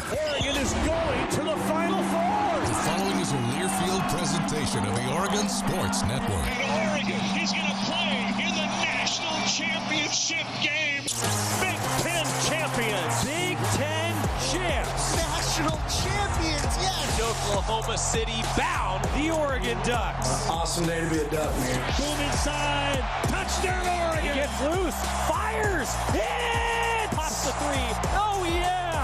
Oregon is going to the Final Four. The following is a Learfield presentation of the Oregon Sports Network. And Oregon is going to play in the national championship game. Big Ten champions. Big Ten champs. National champions, yes. Oklahoma City bound the Oregon Ducks. Awesome day to be a Duck, man. Boom inside. Touchdown Oregon. He gets loose. Fires. Hit. Pops the three. Oh, yeah.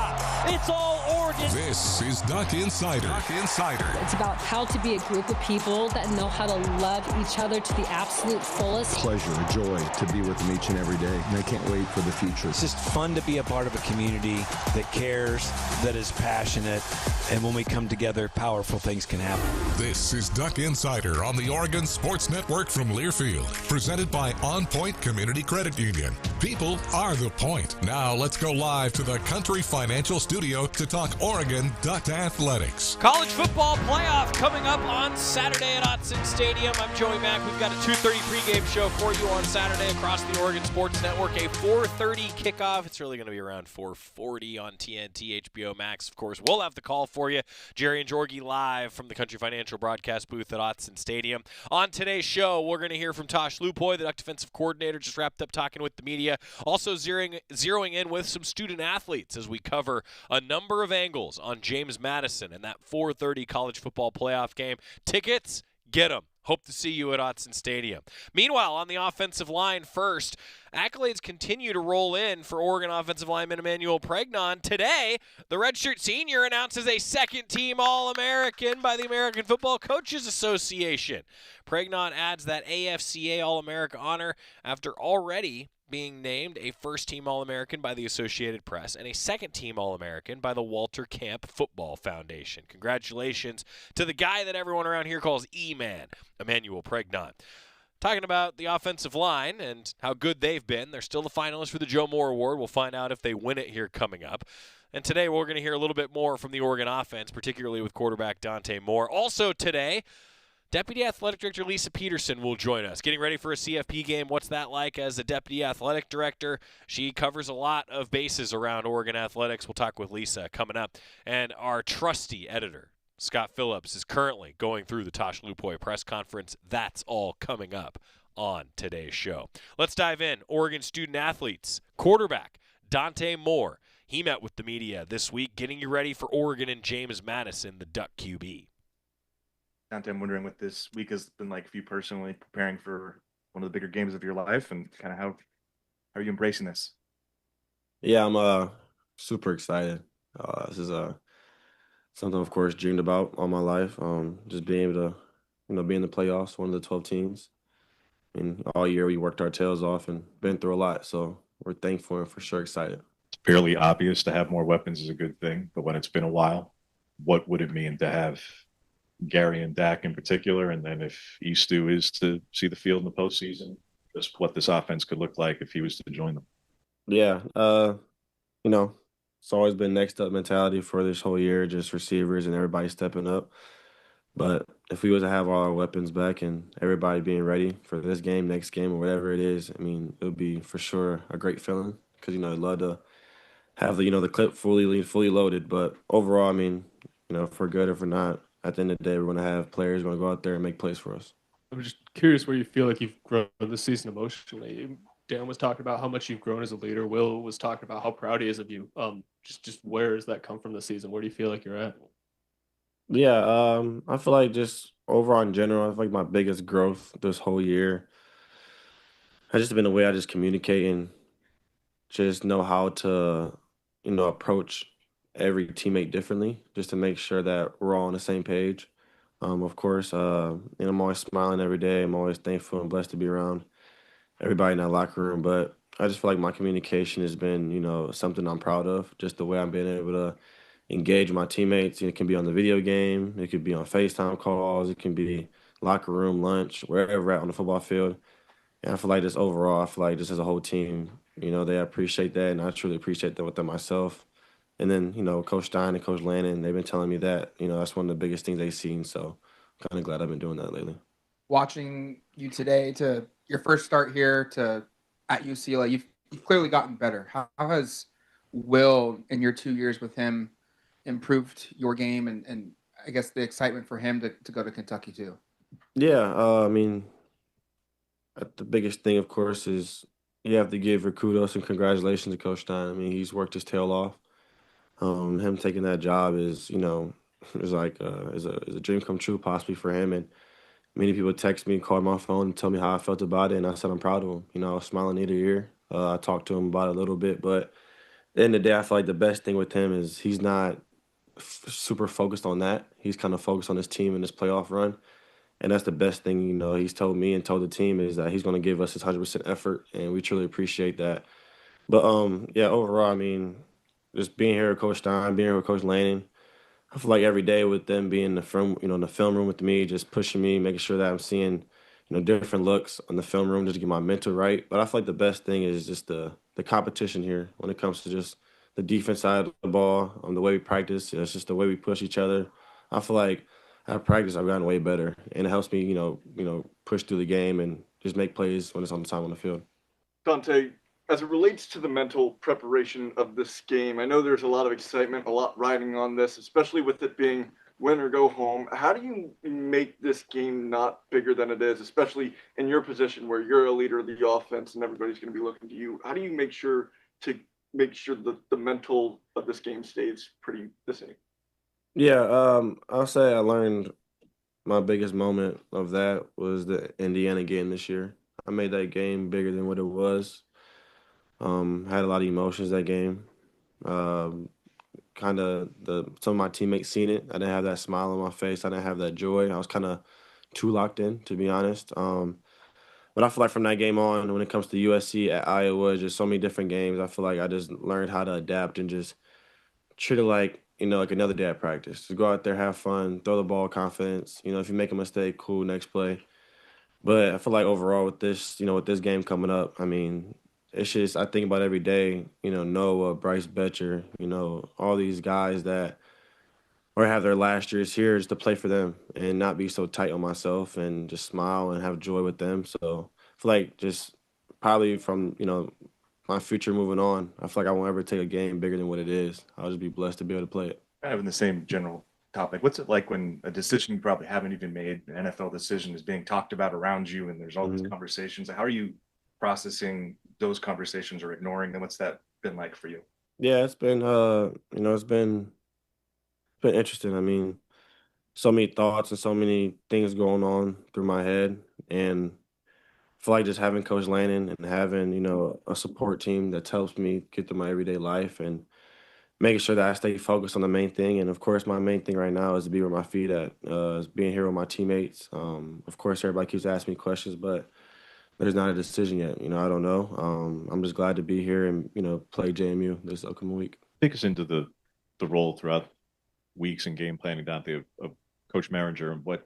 It's all Oregon. This is Duck Insider. Duck Insider. It's about how to be a group of people that know how to love each other to the absolute fullest. Pleasure, joy to be with them each and every day. And I can't wait for the future. It's just fun to be a part of a community that cares, that is passionate, and when we come together, powerful things can happen. This is Duck Insider on the Oregon Sports Network from Learfield, presented by OnPoint Community Credit Union. People are the point. Now let's go live to the Country Financial Studio to talk Oregon Duck Athletics. College football playoff coming up on Saturday at Autzen Stadium. I'm Joey Mack. We've got a 2:30 pregame show for you on Saturday across the Oregon Sports Network. A 4:30 kickoff. It's really going to be around 4:40 on TNT, HBO Max. Of course, we'll have the call for you. Jerry and Jorgie live from the Country Financial broadcast booth at Autzen Stadium. On today's show, we're going to hear from Tosh Lupoi, the Duck defensive coordinator, just wrapped up talking with the media. Also zeroing in with some student athletes as we cover a number of angles on James Madison and that 4:30 college football playoff game. Tickets, get them. Hope to see you at Autzen Stadium. Meanwhile, on the offensive line first, accolades continue to roll in for Oregon offensive lineman Emmanuel Pregnon. Today, the redshirt senior announces a second-team All-American by the American Football Coaches Association. Pregnon adds that AFCA All-America honor after already being named a first-team All-American by the Associated Press and a second-team All-American by the Walter Camp Football Foundation. Congratulations to the guy that everyone around here calls E-Man, Emmanuel Pregnon. Talking about the offensive line and how good they've been, they're still the finalists for the Joe Moore Award. We'll find out if they win it here coming up. And today we're going to hear a little bit more from the Oregon offense, particularly with quarterback Dante Moore. Also today, Deputy Athletic Director Lisa Peterson will join us. Getting ready for a CFP game. What's that like as a Deputy Athletic Director? She covers a lot of bases around Oregon athletics. We'll talk with Lisa coming up. And our trusty editor, Scott Phillips, is currently going through the Tosh Lupoi press conference. That's all coming up on today's show. Let's dive in. Oregon student athletes. Quarterback Dante Moore. He met with the media this week, getting you ready for Oregon and James Madison, the Duck QB. Dante, I'm wondering what this week has been like for you personally, preparing for one of the bigger games of your life, and kind of how are you embracing this? Yeah, I'm super excited. This is something, of course, dreamed about all my life. Just being able to, be in the playoffs, one of the 12 teams. And all year we worked our tails off and been through a lot, so we're thankful and for sure excited. It's fairly obvious to have more weapons is a good thing, but when it's been a while, what would it mean to have Gary and Dak in particular, and then if Eastu is to see the field in the postseason, just what this offense could look like if he was to join them? Yeah, it's always been next up mentality for this whole year, just receivers and everybody stepping up. But if we was to have all our weapons back and everybody being ready for this game, next game, or whatever it is, it would be for sure a great feeling because, I'd love to have the clip fully loaded. But overall, if we're good or if we're not, at the end of the day, we're going to have players going to go out there and make plays for us. I'm just curious where you feel like you've grown this season emotionally. Dan was talking about how much you've grown as a leader. Will was talking about how proud he is of you. Just where does that come from this season? Where do you feel like you're at? Yeah, I feel like just overall in general, I feel like my biggest growth this whole year has just been the way I just communicate and just know how to, approach every teammate differently, just to make sure that we're all on the same page. Of course, I'm always smiling every day. I'm always thankful and blessed to be around everybody in that locker room. But I just feel like my communication has been, something I'm proud of. Just the way I've been able to engage my teammates. It can be on the video game. It could be on FaceTime calls. It can be locker room, lunch, wherever at on the football field. And I feel like just overall, just as a whole team, they appreciate that, and I truly appreciate that within myself. And then, Coach Stein and Coach Lannon, they've been telling me that, that's one of the biggest things they've seen. So I'm kind of glad I've been doing that lately. Watching you today to your first start here at UCLA, you've clearly gotten better. How has Will, in your 2 years with him, improved your game and I guess the excitement for him to go to Kentucky too? Yeah, I mean, the biggest thing, of course, is you have to give her kudos and congratulations to Coach Stein. I mean, he's worked his tail off. Him taking that job is, is like is a dream come true possibly for him. And many people text me, called my phone, and tell me how I felt about it, and I said I'm proud of him. I was smiling ear to ear. I talked to him about it a little bit, but at the end of the day, I feel like the best thing with him is he's not super focused on that. He's kind of focused on his team and his playoff run. And that's the best thing, he's told me and told the team is that he's going to give us his 100% effort, and we truly appreciate that. But yeah, overall, I mean, just being here with Coach Stein, being here with Coach Lanning, I feel like every day with them being in the film room with me, just pushing me, making sure that I'm seeing, different looks on the film room just to get my mental right. But I feel like the best thing is just the competition here when it comes to just the defense side of the ball, the way we practice. It's just the way we push each other. I feel like at practice I've gotten way better, and it helps me, push through the game and just make plays when it's on the time on the field. Dante, as it relates to the mental preparation of this game, I know there's a lot of excitement, a lot riding on this, especially with it being win or go home. How do you make this game not bigger than it is, especially in your position where you're a leader of the offense and everybody's going to be looking to you? How do you make sure that the mental of this game stays pretty the same? Yeah, I'll say I learned my biggest moment of that was the Indiana game this year. I made that game bigger than what it was. Had a lot of emotions that game. Um, kind of some of my teammates seen it. I didn't have that smile on my face. I didn't have that joy. I was kind of too locked in, to be honest. But I feel like from that game on, when it comes to USC at Iowa, just so many different games, I feel like I just learned how to adapt and just treat it like, like another day at practice. Just go out there, have fun, throw the ball, confidence. If you make a mistake, cool, next play. But I feel like overall with this, with this game coming up, I mean, it's just I think about every day, Noah, Bryce Betcher, all these guys that or have their last years here just to play for them and not be so tight on myself and just smile and have joy with them. So I feel like just probably from, my future moving on, I feel like I won't ever take a game bigger than what it is. I'll just be blessed to be able to play it. Kind of in the same general topic. What's it like when a decision you probably haven't even made, an NFL decision, is being talked about around you and there's all these conversations? How are you processing those conversations or ignoring them? What's that been like for you? Yeah, it's been it's been interesting. I mean, so many thoughts and so many things going on through my head, and I feel like just having Coach Lannon and having a support team that helps me get through my everyday life and making sure that I stay focused on the main thing. And of course, my main thing right now is to be where my feet at, is being here with my teammates. Of course, everybody keeps asking me questions, but there's not a decision yet. I don't know. I'm just glad to be here and play JMU this upcoming week. Take us into the role throughout weeks and game planning, Dante, of Coach Merringer, and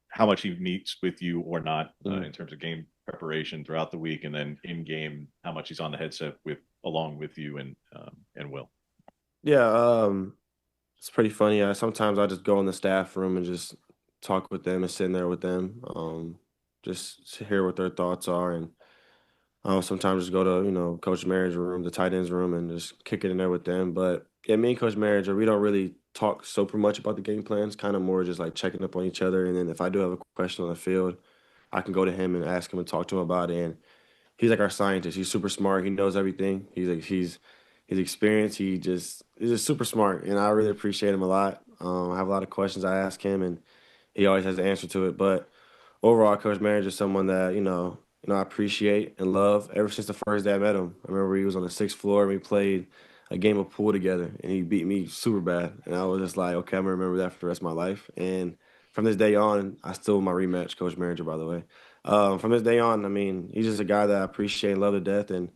how much he meets with you or not in terms of game preparation throughout the week, and then in game, how much he's on the headset along with you and Will. Yeah, it's pretty funny. Sometimes I just go in the staff room and just talk with them and sit in there with them, just to hear what their thoughts are, and sometimes just go to Coach Merringer's room, the tight ends room, and just kick it in there with them. But yeah, me and Coach Merringer, we don't really talk super much about the game plans. Kind of more just like checking up on each other, and then if I do have a question on the field, I can go to him and ask him and talk to him about it. And he's like our scientist. He's super smart. He knows everything. He's experienced. He's just super smart, and I really appreciate him a lot. I have a lot of questions I ask him, and he always has the answer to it. But overall, Coach Merringer is someone that I appreciate and love ever since the first day I met him. I remember he was on the sixth floor and we played a game of pool together, and he beat me super bad. And I was just like, okay, I'm gonna remember that for the rest of my life. And from this day on, I still my rematch, Coach Merringer, by the way. From this day on, I mean, he's just a guy that I appreciate and love to death. And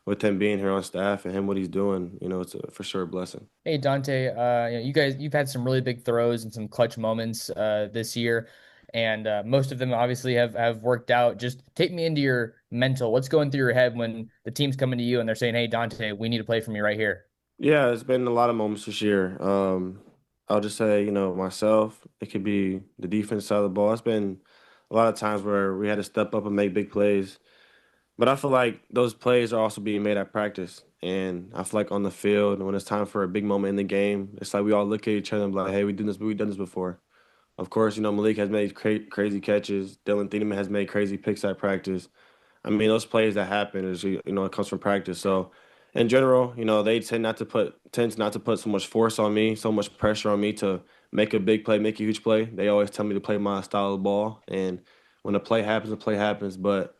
with him being here on staff and him what he's doing, it's for sure a blessing. Hey Dante, you've had some really big throws and some clutch moments this year, and most of them obviously have worked out. Just take me into your mental. What's going through your head when the team's coming to you and they're saying, "Hey Dante, we need to play for me right here"? Yeah, it's been a lot of moments this year. I'll just say, myself, it could be the defense side of the ball. It's been a lot of times where we had to step up and make big plays. But I feel like those plays are also being made at practice. And I feel like on the field, when it's time for a big moment in the game, it's like we all look at each other and be like, hey, we've done this before. Of course, Malik has made crazy catches. Dylan Thieneman has made crazy picks at practice. I mean, those plays that happen it comes from practice. So, in general, they tend not to put so much force on me, so much pressure on me to make a big play, make a huge play. They always tell me to play my style of ball, and when the play happens, the play happens. But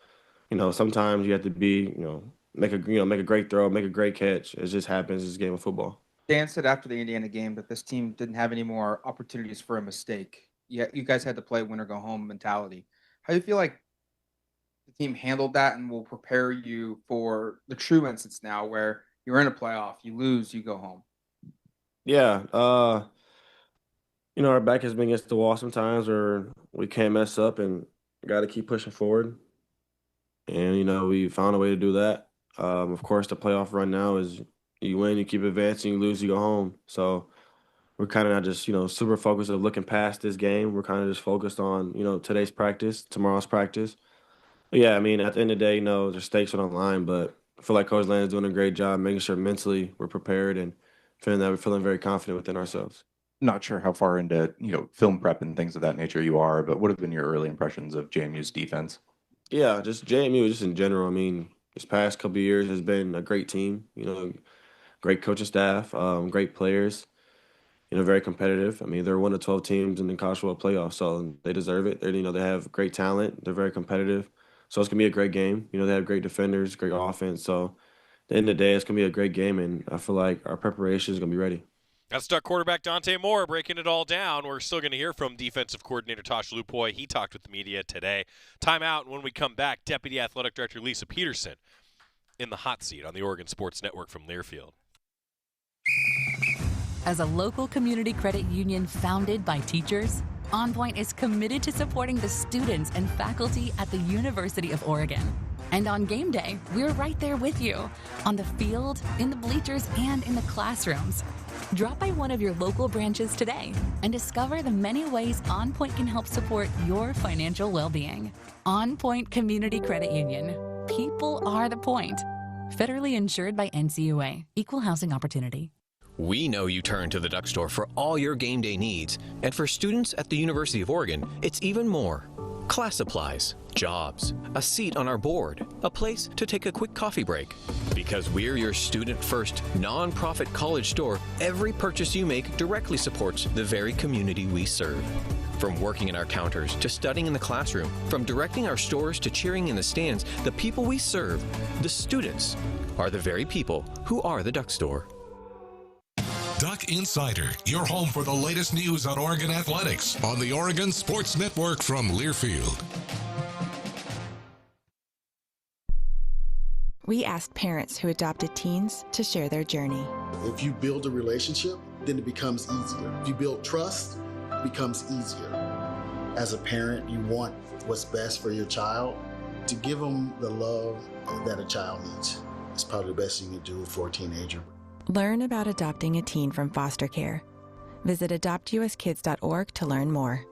sometimes you have to make a great throw, make a great catch. It just happens. It's a game of football. Dan said after the Indiana game that this team didn't have any more opportunities for a mistake. Yeah, you guys had to play win or go home mentality. How do you feel like the team handled that and will prepare you for the true instance now where you're in a playoff, you lose, you go home? Yeah, our back has been against the wall sometimes, or we can't mess up and got to keep pushing forward. And we found a way to do that. Of course, the playoff run now is you win, you keep advancing, you lose, you go home. So we're kind of not just super focused on looking past this game. We're kind of just focused on today's practice, tomorrow's practice. But yeah, I mean, at the end of the day, the stakes are on the line, but I feel like Coach Land is doing a great job making sure mentally we're prepared and feeling very confident within ourselves. Not sure how far into film prep and things of that nature you are, but what have been your early impressions of JMU's defense? Yeah, just JMU, just in general. I mean, this past couple of years has been a great team. Great coaching staff, great players. Very competitive. I mean, they're one of 12 teams in the college football playoffs, so they deserve it. They have great talent. They're very competitive. So it's gonna be a great game. They have great defenders, great offense. So at the end of the day, it's gonna be a great game, and I feel like our preparation is gonna be ready. That's Duck quarterback Dante Moore breaking it all down. We're still going to hear from defensive coordinator Tosh Lupoi. He talked with the media today. Timeout, and when we come back, Deputy Athletic Director Lisa Peterson in the hot seat on the Oregon Sports Network from Learfield. As a local community credit union founded by teachers, OnPoint is committed to supporting the students and faculty at the University of Oregon. And on game day, we're right there with you, on the field, in the bleachers, and in the classrooms. Drop by one of your local branches today and discover the many ways OnPoint can help support your financial well-being. OnPoint Community Credit Union. People are the point. Federally insured by NCUA. Equal housing opportunity. We know you turn to the Duck Store for all your game day needs. And for students at the University of Oregon, it's even more. Class supplies, jobs, a seat on our board, a place to take a quick coffee break. Because we're your student-first, non-profit college store, every purchase you make directly supports the very community we serve. From working in our counters to studying in the classroom, from directing our stores to cheering in the stands, the people we serve, the students, are the very people who are the Duck Store. Duck Insider, your home for the latest news on Oregon athletics on the Oregon Sports Network from Learfield. We asked parents who adopted teens to share their journey. If you build a relationship, then it becomes easier. If you build trust, it becomes easier. As a parent, you want what's best for your child. To give them the love that a child needs is probably the best you can do for a teenager. Learn about adopting a teen from foster care. Visit adoptuskids.org to learn more.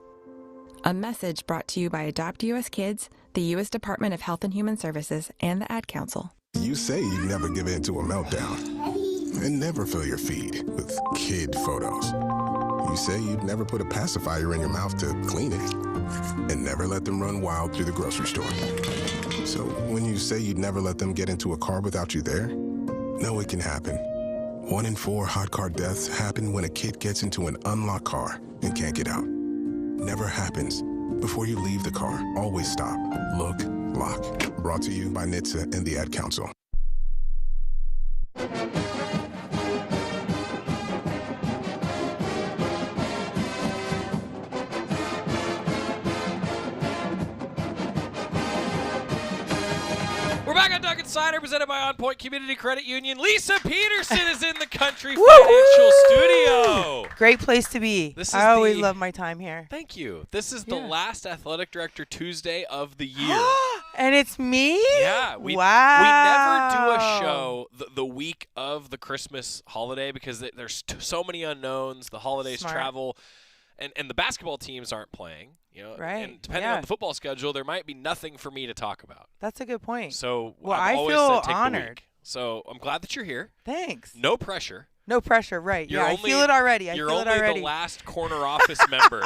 A message brought to you by Adopt US Kids, the U.S. Department of Health and Human Services, and the Ad Council. You say you'd never give in to a meltdown and never fill your feed with kid photos. You say you'd never put a pacifier in your mouth to clean it and never let them run wild through the grocery store. So when you say you'd never let them get into a car without you there, no, it can happen. 1 in 4 hot car deaths happen when a kid gets into an unlocked car and can't get out. Never happens. Before you leave the car, always stop, look, lock. Brought to you by NHTSA and the Ad Council. We're back on Duck Insider, presented by OnPoint Community Credit Union. Lisa Peterson is in the Country Financial Studio. Great place to be. I always love my time here. Thank you. This is the last Athletic Director Tuesday of the year. And it's me? Yeah. We never do a show the week of the Christmas holiday because there's so many unknowns. The holidays travel. And the basketball teams aren't playing. Right. And depending on the football schedule, there might be nothing for me to talk about. That's a good point. So I always feel said take honored. the week. So I'm glad that you're here. Thanks. No pressure. No pressure, right. You're I feel it already. You're only the last corner office member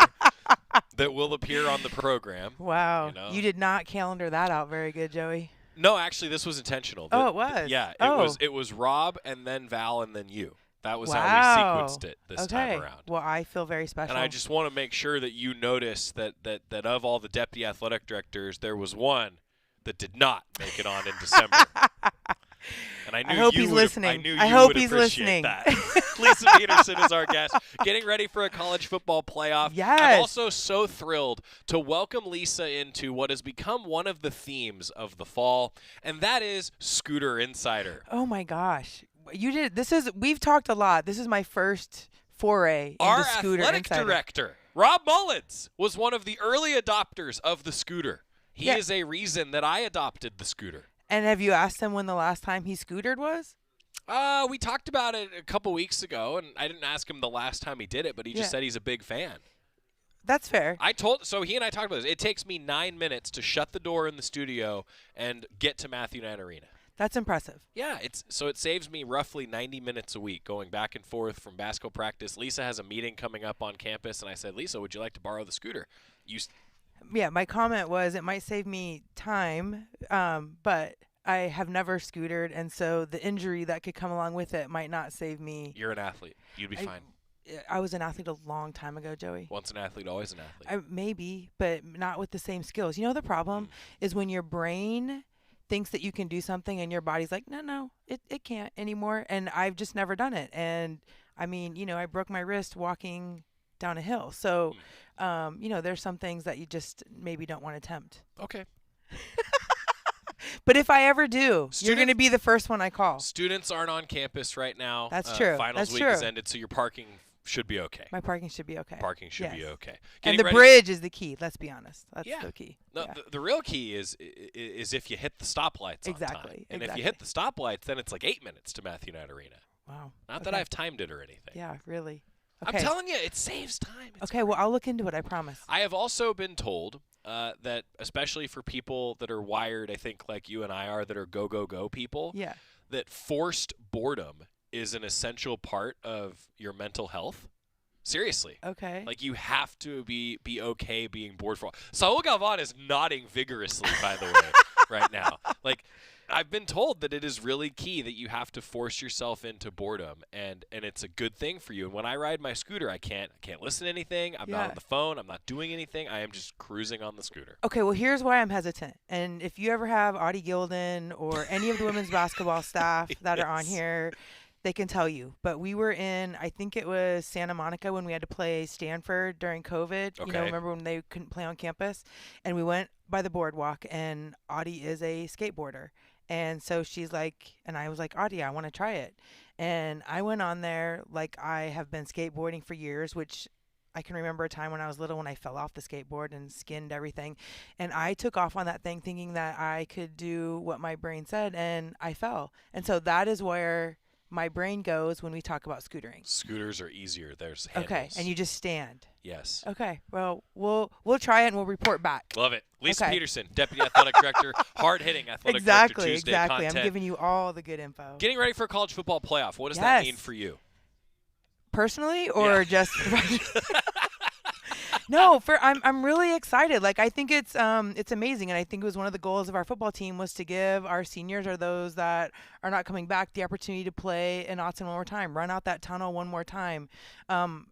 that will appear on the program. Wow. You did not calendar that out very good, Joey. No, actually, this was intentional. It was? Yeah, it was Rob and then Val and then you. That was how we sequenced it this time around. Well, I feel very special. And I just want to make sure that you notice that of all the deputy athletic directors, there was one that did not make it on in December. And I hope he's listening. I knew I you hope would he's appreciate listening. that. Lisa Peterson is our guest, getting ready for a college football playoff. Yes. I'm also so thrilled to welcome Lisa into what has become one of the themes of the fall, and that is Scooter Insider. Oh my gosh. We've talked a lot. This is my first foray into Our Scooter athletic Insider. director, Rob Mullins, was one of the early adopters of the scooter. He is a reason that I adopted the scooter. And have you asked him when the last time he scootered was? We talked about it a couple weeks ago, and I didn't ask him the last time he did it, but he just said he's a big fan. That's fair. So he and I talked about this. It takes me 9 minutes to shut the door in the studio and get to Matthew Knight Arena. That's impressive. Yeah, it saves me roughly 90 minutes a week going back and forth from basketball practice. Lisa has a meeting coming up on campus, and I said, Lisa, would you like to borrow the scooter? Yeah, my comment was it might save me time, but I have never scootered, and so the injury that could come along with it might not save me. You're an athlete. You'd be fine. I was an athlete a long time ago, Joey. Once an athlete, always an athlete. Maybe, but not with the same skills. You know, the problem is when your brain thinks that you can do something and your body's like, no, it can't anymore. And I've just never done it. And I mean, I broke my wrist walking down a hill. So, there's some things that you just maybe don't want to attempt. Okay. But if I ever do, you're going to be the first one I call. Students aren't on campus right now. That's true. Finals week has ended, so your parking should be okay. My parking should be okay. Parking should be okay. And the bridge is the key. Let's be honest. That's the key. No, the real key is if you hit the stoplights on time. And if you hit the stoplights, then it's like 8 minutes to Matthew Knight Arena. Wow. Not that I've timed it or anything. Yeah, really. Okay. I'm telling you, it saves time. It's well, I'll look into it. I promise. I have also been told that, especially for people that are wired, I think, like you and I are, that are go people, that forced boredom is an essential part of your mental health. Seriously. Okay. Like, you have to be okay being bored for. Saul Galvan is nodding vigorously, by the way, right now. Like, I've been told that it is really key that you have to force yourself into boredom, and it's a good thing for you. And when I ride my scooter, I can't listen to anything. I'm not on the phone. I'm not doing anything. I am just cruising on the scooter. Okay, well, here's why I'm hesitant. And if you ever have Audie Gilden or any of the women's basketball staff that are on here, they can tell you. But we were in, I think it was Santa Monica when we had to play Stanford during COVID. Okay. Remember when they couldn't play on campus? And we went by the boardwalk, and Audie is a skateboarder. And so she's like, and I was like, Audie, I want to try it. And I went on there like I have been skateboarding for years, which I can remember a time when I was little when I fell off the skateboard and skinned everything. And I took off on that thing thinking that I could do what my brain said, and I fell. And so that is where my brain goes when we talk about scootering. Scooters are easier. There's handles. Okay, and you just stand. Yes. Okay, well, we'll try it and we'll report back. Love it. Lisa Peterson, Deputy Athletic Director, hard-hitting Athletic Director Tuesday content. I'm giving you all the good info. Getting ready for a college football playoff. What does that mean for you? Personally, or just No, I'm really excited. Like, I think it's amazing, and I think it was one of the goals of our football team was to give our seniors or those that are not coming back the opportunity to play in Autzen one more time, run out that tunnel one more time. On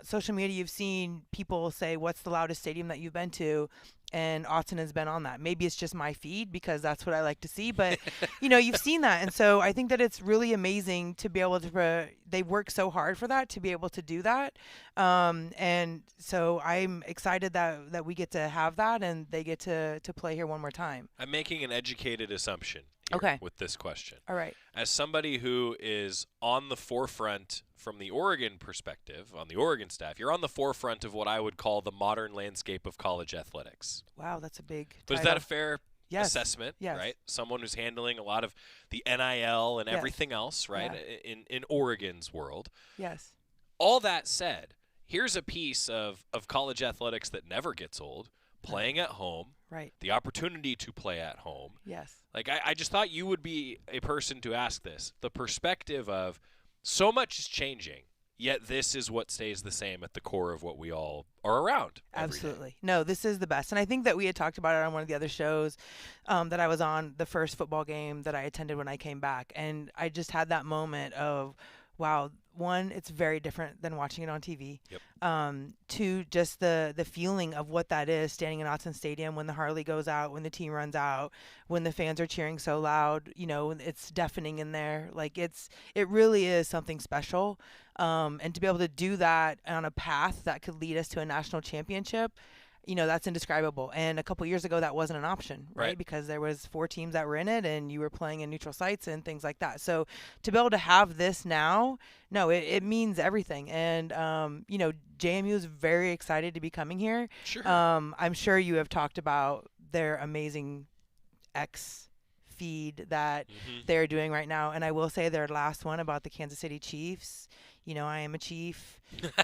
social media, you've seen people say, "What's the loudest stadium that you've been to?" And Autzen has been on that. Maybe it's just my feed because that's what I like to see, but you've seen that. And so I think that it's really amazing to be able to, they work so hard for that, to be able to do that. And so I'm excited that we get to have that and they get to play here one more time. I'm making an educated assumption here with this question. All right. As somebody who is on the forefront from the Oregon perspective, on the Oregon staff, you're on the forefront of what I would call the modern landscape of college athletics. Wow, that's a big But is that a fair assessment, yes. right? Someone who's handling a lot of the NIL and everything else, right, in Oregon's world. Yes. All that said, here's a piece of college athletics that never gets old, playing at home, right? The opportunity to play at home. Yes. Like, I just thought you would be a person to ask this. The perspective of so much is changing, yet this is what stays the same at the core of what we all are around. Absolutely. No, this is the best. And I think that we had talked about it on one of the other shows that I was on, the first football game that I attended when I came back. And I just had that moment of, wow, one, it's very different than watching it on TV. Yep. Two, just the feeling of what that is, standing in Autzen Stadium when the Harley goes out, when the team runs out, when the fans are cheering so loud, it's deafening in there. Like it really is something special. And to be able to do that on a path that could lead us to a national championship, that's indescribable. And a couple years ago, that wasn't an option, right? Because there was 4 teams that were in it, and you were playing in neutral sites and things like that. So to be able to have this now, no, it means everything. And JMU is very excited to be coming here. Sure. I'm sure you have talked about their amazing X feed that they're doing right now. And I will say their last one about the Kansas City Chiefs. I am a Chief.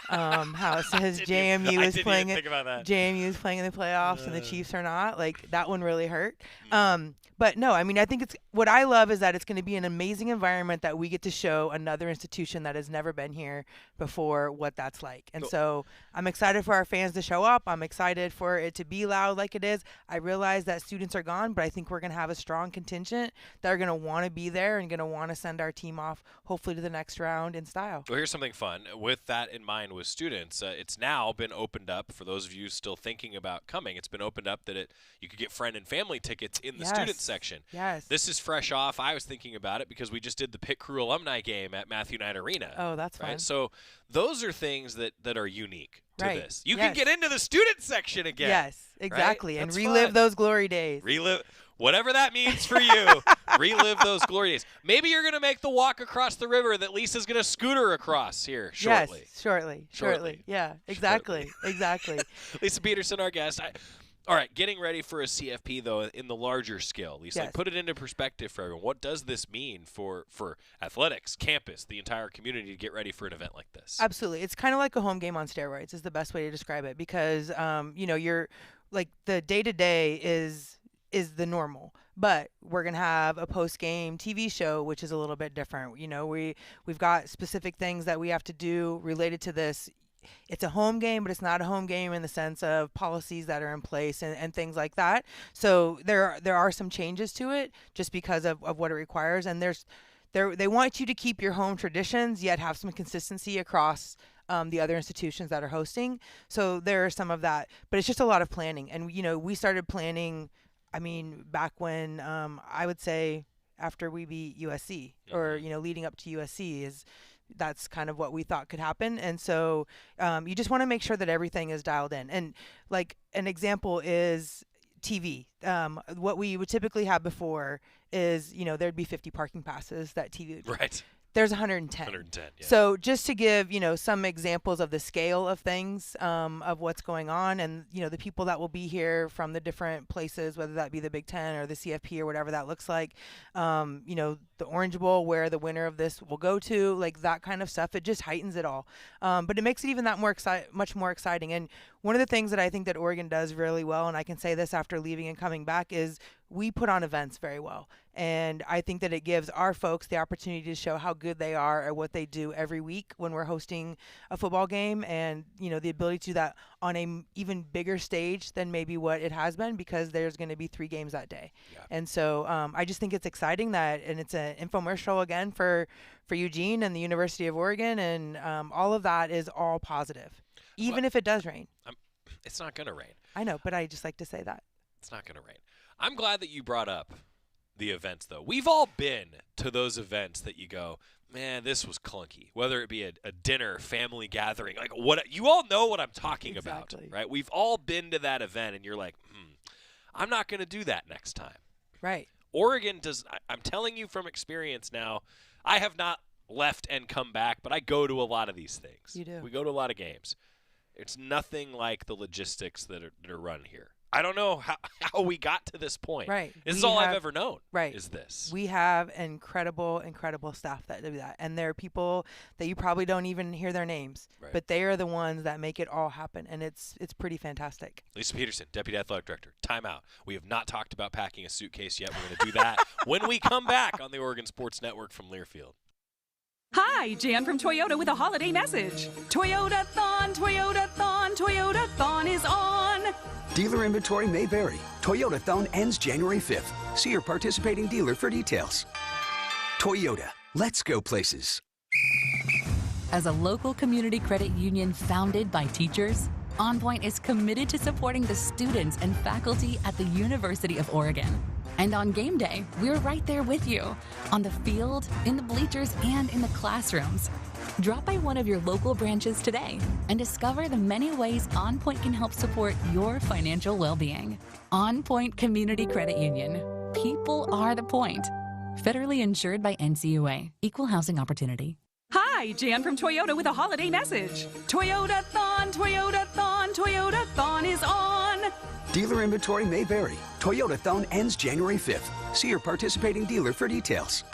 How it says JMU is playing it. JMU is playing in the playoffs and the Chiefs are not. Like that one really hurt. But no, I mean, I think what I love is that it's going to be an amazing environment that we get to show another institution that has never been here before what that's like. And so I'm excited for our fans to show up. I'm excited for it to be loud like it is. I realize that students are gone, but I think we're going to have a strong contingent that are going to want to be there and going to want to send our team off, hopefully to the next round in style. Well, here's something fun. With that in mind with students, it's now been opened up for those of you still thinking about coming. It's been opened up that you could get friend and family tickets in the student section. Yes. This is fresh off. I was thinking about it because we just did the Pit Crew alumni game at Matthew Knight Arena. Oh, that's right. fun. So those are things that are unique to right. this. You can get into the student section again. Yes, exactly, right? and That's relive fun. those glory days. Relive. Whatever that means for you, relive those glory days. Maybe you're going to make the walk across the river that Lisa's going to scooter across here shortly. Yes, shortly. Yeah, exactly, exactly. Lisa Peterson, our guest. All right, getting ready for a CFP, though, in the larger scale. Lisa, Yes. put it into perspective for everyone. What does this mean for athletics, campus, the entire community to get ready for an event like this? Absolutely. It's kind of like a home game on steroids is the best way to describe it because, you're like the day-to-day is the normal. But we're going to have a post-game TV show, which is a little bit different. We've got specific things that we have to do related to this. It's a home game, but it's not a home game in the sense of policies that are in place and things like that. So there are some changes to it just because of what it requires. And they want you to keep your home traditions, yet have some consistency across the other institutions that are hosting. So there are some of that. But it's just a lot of planning. And, we started planning, back when I would say after we beat USC or, leading up to USC that's kind of what we thought could happen. And so you just want to make sure that everything is dialed in. And like an example is TV. What we would typically have before is, there'd be 50 parking passes that TV would be. Right. There's 110. 110, yeah. So just to give, some examples of the scale of things, of what's going on and, the people that will be here from the different places, whether that be the Big Ten or the CFP or whatever that looks like, the Orange Bowl where the winner of this will go to, like that kind of stuff. It just heightens it all. But it makes it even that much more exciting. And one of the things that I think that Oregon does really well, and I can say this after leaving and coming back, is we put on events very well. And I think that it gives our folks the opportunity to show how good they are at what they do every week when we're hosting a football game and, the ability to do that on a even bigger stage than maybe what it has been because there's going to be 3 games that day. Yeah. And so I just think it's exciting and it's an infomercial again for Eugene and the University of Oregon. And all of that is all positive, even if it does rain. It's not going to rain. I know, but I just like to say that. It's not going to rain. I'm glad that you brought up the events, though. We've all been to those events that you go, man, this was clunky. Whether it be a dinner, family gathering, like what you all know what I'm talking about, right? We've all been to that event, and you're like, I'm not going to do that next time. Right. Oregon does. I'm telling you from experience now. I have not left and come back, but I go to a lot of these things. You do. We go to a lot of games. It's nothing like the logistics that are run here. I don't know how we got to this point. Right. This is We all I've have- ever known. Right. Is this. We have incredible staff that do that. And there are people that you probably don't even hear their names, Right. but they are the ones that make it all happen. And it's pretty fantastic. Lisa Peterson, Deputy Athletic Director. Timeout. We have not talked about packing a suitcase yet. We're going to do that when we come back on the Oregon Sports Network from Learfield. Hi, Jan from Toyota with a holiday message. Toyota-thon, Toyota-thon, Toyota-thon is on. Dealer inventory may vary. Toyota-thon ends January 5th. See your participating dealer for details. Toyota, let's go places. As a local community credit union founded by teachers, OnPoint is committed to supporting the students and faculty at the University of Oregon. And on game day, we're right there with you, on the field, in the bleachers, and in the classrooms. Drop by one of your local branches today and discover the many ways OnPoint can help support your financial well-being. OnPoint Community Credit Union. People are the point. Federally insured by NCUA. Equal housing opportunity. Hi, Jan from Toyota with a holiday message. Toyota-thon, Toyota-thon, Toyota-thon is on. Dealer inventory may vary. Toyota-thon ends January 5th. See your participating dealer for details.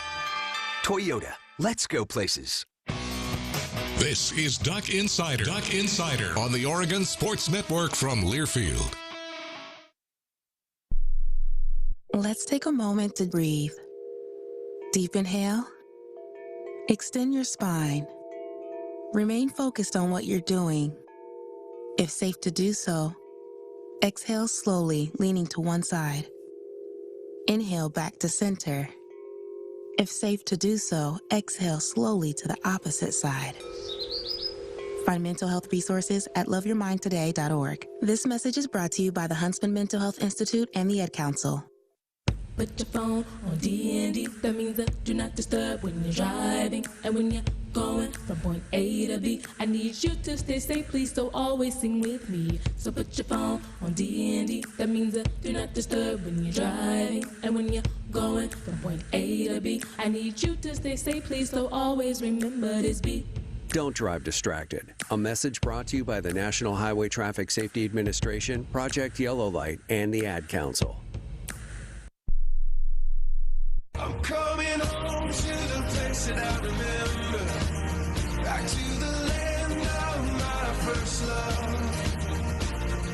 Toyota, let's go places. This is Duck Insider. Duck Insider on the Oregon Sports Network from Learfield. Let's take a moment to breathe. Deep inhale. Extend your spine. Remain focused on what you're doing. If safe to do so, exhale slowly, leaning to one side. Inhale back to center. If safe to do so, exhale slowly to the opposite side. Find mental health resources at loveyourmindtoday.org. This message is brought to you by the Huntsman Mental Health Institute and the Ed Council. Put your phone on D&D. That means that do not disturb when you're driving. And when you're going from point A to B, I need you to stay safe, please, so always sing with me. So put your phone on D&D. That means that do not disturb when you're driving. And when you're going from point A to B, I need you to stay safe, please, so always remember this beat. Don't drive distracted. A message brought to you by the National Highway Traffic Safety Administration, Project Yellow Light, and the Ad Council. I'm coming home to the place that I remember, back to the land of my first love.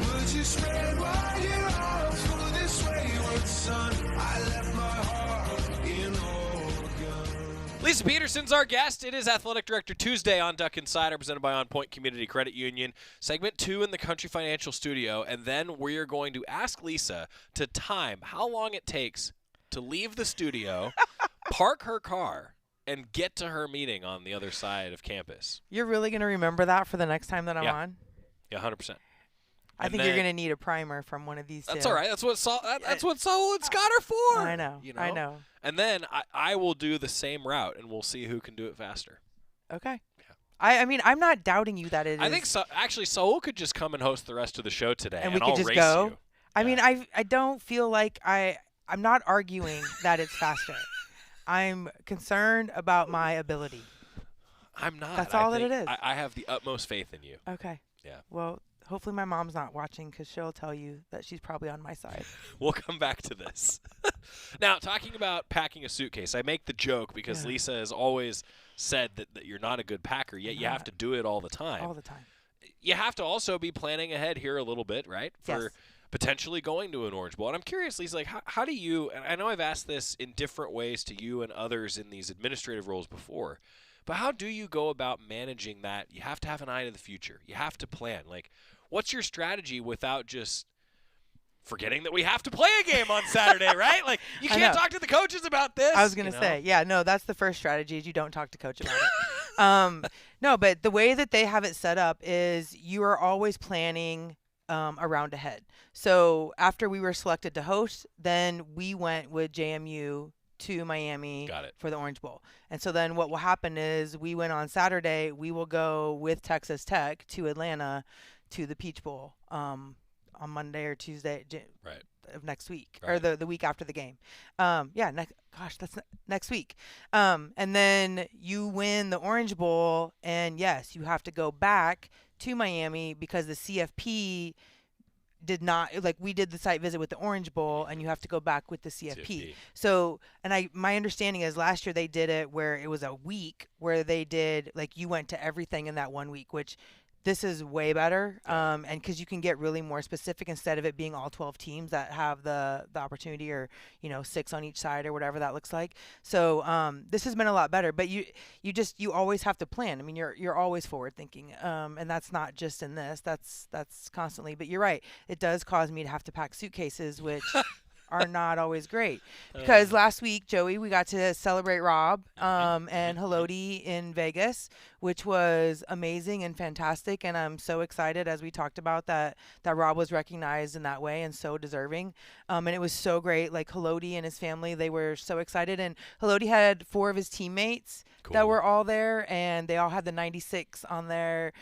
Would you spread wide your arms for this wayward son? I left my heart in Oregon. Lisa Peterson's our guest. It is Athletic Director Tuesday on Duck Insider, presented by OnPoint Community Credit Union. Segment 2 in the Country Financial Studio, and then we are going to ask Lisa to time how long it takes to leave the studio, park her car, and get to her meeting on the other side of campus. You're really going to remember that for the next time that I'm on? Yeah, 100%. I think you're going to need a primer from one of these two. That's all right. That's what Saul and Scott are for. I know. You know? I know. And then I will do the same route, and we'll see who can do it faster. Okay. Yeah. I mean, I'm not doubting you that it is. I think actually Saul could just come and host the rest of the show today, and we could I'll just race go. You. I mean, I don't feel like I'm not arguing that it's faster. I'm concerned about my ability. I'm not. That's all that it is. I have the utmost faith in you. Okay. Yeah. Well, hopefully my mom's not watching because she'll tell you that she's probably on my side. We'll come back to this. Now, talking about packing a suitcase, I make the joke because Lisa has always said that you're not a good packer, yet you have to do it all the time. All the time. You have to also be planning ahead here a little bit, right? For potentially going to an Orange Bowl. And I'm curious, Lisa, like how do you, and I know I've asked this in different ways to you and others in these administrative roles before, but how do you go about managing that? You have to have an eye to the future. You have to plan. Like, what's your strategy without just forgetting that we have to play a game on Saturday, right? Like, you can't talk to the coaches about this. I was going to say, that's the first strategy is you don't talk to coach about it. No, but the way that they have it set up is you are always planning a round ahead. So after we were selected to host, then we went with JMU to Miami for the Orange Bowl. And so then what will happen is we went on Saturday, we will go with Texas Tech to Atlanta to the Peach Bowl on Monday or Tuesday of next week or the week after the game. That's next week. And then you win the Orange Bowl, and yes, you have to go back to Miami because the CFP did not, like, we did the site visit with the Orange Bowl, and you have to go back with the CFP. So, and my understanding is last year they did it where it was a week where they did, like, you went to everything in that 1 week, which this is way better, and because you can get really more specific instead of it being all 12 teams that have the opportunity, or 6 on each side or whatever that looks like. So this has been a lot better. But you always have to plan. I mean, you're always forward thinking, and that's not just in this. That's constantly. But you're right. It does cause me to have to pack suitcases, which are not always great. Because last week, Joey, we got to celebrate Rob and Haloti in Vegas, which was amazing and fantastic. And I'm so excited, as we talked about, that Rob was recognized in that way and so deserving. And it was so great. Like, Haloti and his family, they were so excited. And Haloti had 4 of his teammates that were all there, and they all had the 96 on their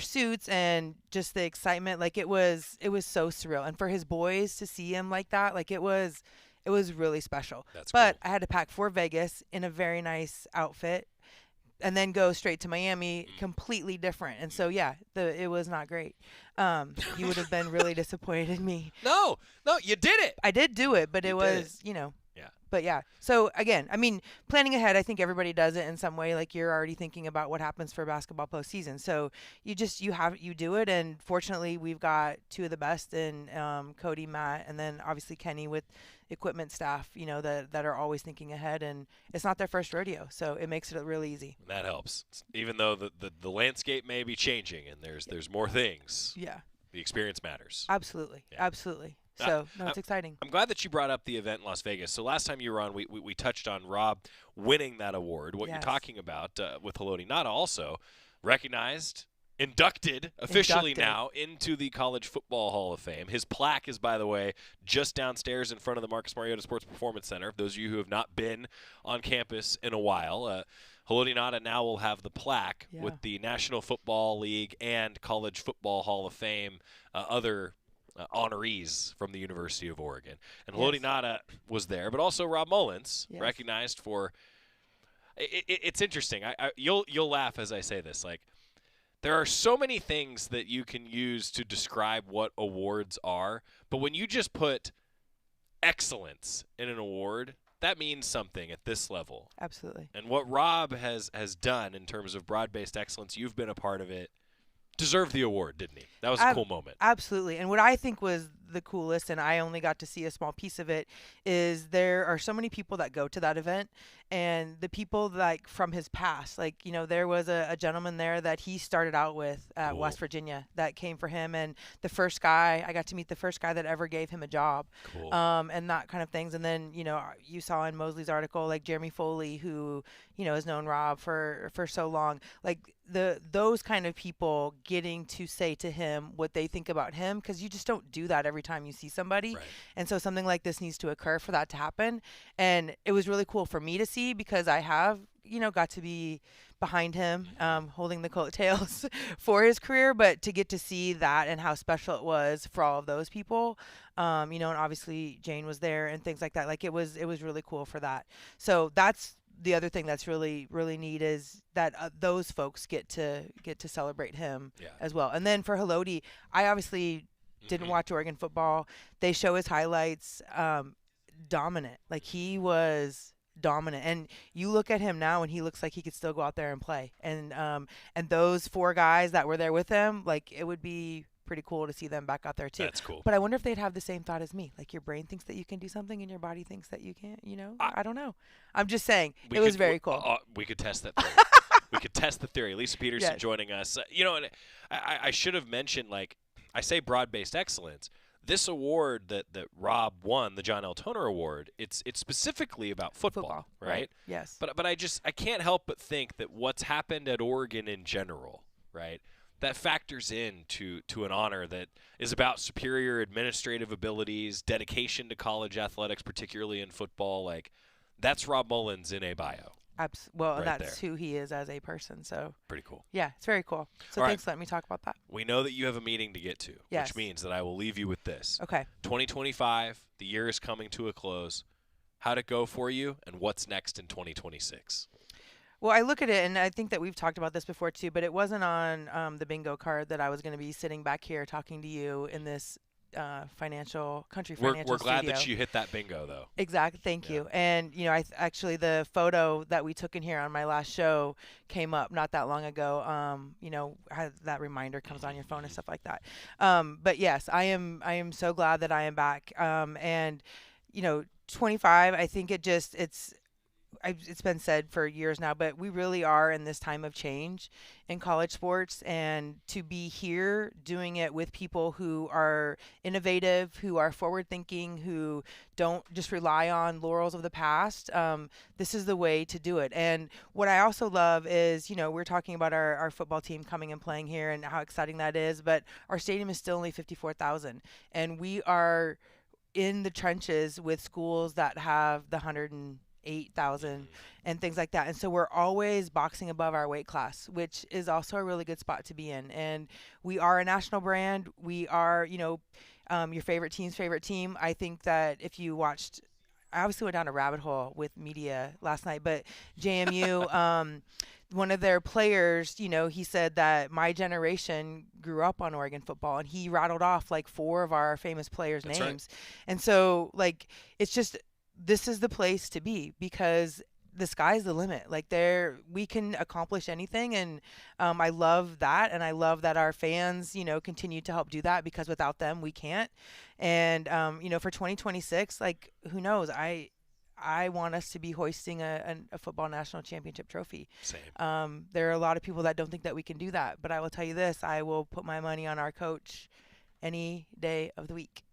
suits, and just the excitement, like, it was so surreal. And for his boys to see him like that, like, it was really special. But I had to pack for Vegas in a very nice outfit and then go straight to Miami, completely different. And so, yeah, it was not great. You would have been really disappointed in me. No, you did it. I did do it, but it was, Yeah. But yeah, so again, I mean, planning ahead, I think everybody does it in some way. Like, you're already thinking about what happens for basketball postseason. So you do it. And fortunately, we've got 2 of the best in Cody, Matt, and then obviously Kenny with equipment staff, that are always thinking ahead. And it's not their first rodeo, so it makes it really easy. That helps. Even though the landscape may be changing and there's more things. Yeah. The experience matters. Absolutely. Yeah. Absolutely. So, no, it's exciting. I'm glad that you brought up the event in Las Vegas. So last time you were on, we touched on Rob winning that award. What you're talking about with Haloti Ngata, also recognized, inducted officially now into the College Football Hall of Fame. His plaque is, by the way, just downstairs in front of the Marcus Mariota Sports Performance Center. Those of you who have not been on campus in a while, Haloti Ngata now will have the plaque with the National Football League and College Football Hall of Fame, other honorees from the University of Oregon. And Haloti Ngata was there, but also Rob Mullins, recognized for it's interesting. You'll laugh as I say this. Like, there are so many things that you can use to describe what awards are, but when you just put excellence in an award, that means something at this level. Absolutely. And what Rob has done in terms of broad-based excellence, you've been a part of it, deserved the award, didn't he? That was a cool moment. Absolutely. And what I think was the coolest, and I only got to see a small piece of it, is there are so many people that go to that event, and the people, like, from his past, like, there was a gentleman there that he started out with at West Virginia that came for him, and I got to meet the first guy that ever gave him a job, and that kind of things. And then, you saw in Mosley's article, like, Jeremy Foley, who, has known Rob for so long, like, those kind of people getting to say to him what they think about him, because you just don't do that every time you see somebody. Right. And so something like this needs to occur for that to happen. And it was really cool for me to see, because I have, got to be behind him, holding the coattails for his career, but to get to see that and how special it was for all of those people, and obviously Jane was there and things like that. Like, it was really cool for that. So that's the other thing that's really, really neat, is that those folks get to celebrate him as well. And then for Haloti, I obviously didn't watch Oregon football. They show his highlights, dominant. Like, he was dominant. And you look at him now, and he looks like he could still go out there and play. And those 4 guys that were there with him, like, it would be pretty cool to see them back out there too. That's cool. But I wonder if they'd have the same thought as me. Like, your brain thinks that you can do something and your body thinks that you can't, I don't know. I'm just saying, it was very cool. We could test that theory. We could test the theory. Lisa Peterson joining us. And I should have mentioned, like, I say broad-based excellence. This award that Rob won, the John L. Toner Award, it's specifically about football, right? Yes. But I can't help but think that what's happened at Oregon in general, right, that factors into an honor that is about superior administrative abilities, dedication to college athletics, particularly in football. Like, that's Rob Mullins in a bio. Well, right that's there. who he is as a person. So pretty cool. Yeah, it's very cool. So thanks for letting me talk about that. We know that you have a meeting to get to, which means that I will leave you with this. Okay. 2025, the year is coming to a close. How'd it go for you, and what's next in 2026? Well, I look at it, and I think that we've talked about this before too, but it wasn't on the bingo card that I was going to be sitting back here talking to you in this financial We're glad studio. that you hit that bingo, though. Exactly. Thank you. And, you know, actually the photo that we took in here on my last show came up not that long ago. You know, that reminder comes on your phone and stuff like that. But yes, I am so glad that I am back. And, you know, 25, I think it's been said for years now, but we really are in this time of change in college sports, and to be here doing it with people who are innovative, who are forward thinking, who don't just rely on laurels of the past. This is the way to do it. And what I also love is, you know, we're talking about our football team coming and playing here and how exciting that is, but our stadium is still only 54,000, and we are in the trenches with schools that have the 108,000 and things like that. And so we're always boxing above our weight class, which is also a really good spot to be in. And we are a national brand. We are, you know, your favorite team's favorite team. I think that if you watched, I obviously went down a rabbit hole with media last night, but JMU, one of their players, you know, he said that my generation grew up on Oregon football, and he rattled off like 4 of our famous players' That's names. right. And so, like, it's just, this is the place to be, because the sky's the limit. Like, we can accomplish anything. And I love that. And I love that our fans, you know, continue to help do that, because without them, we can't. And, you know, for 2026, like, who knows? I want us to be hoisting a football national championship trophy. Same. There are a lot of people that don't think that we can do that, but I will tell you this, I will put my money on our coach any day of the week.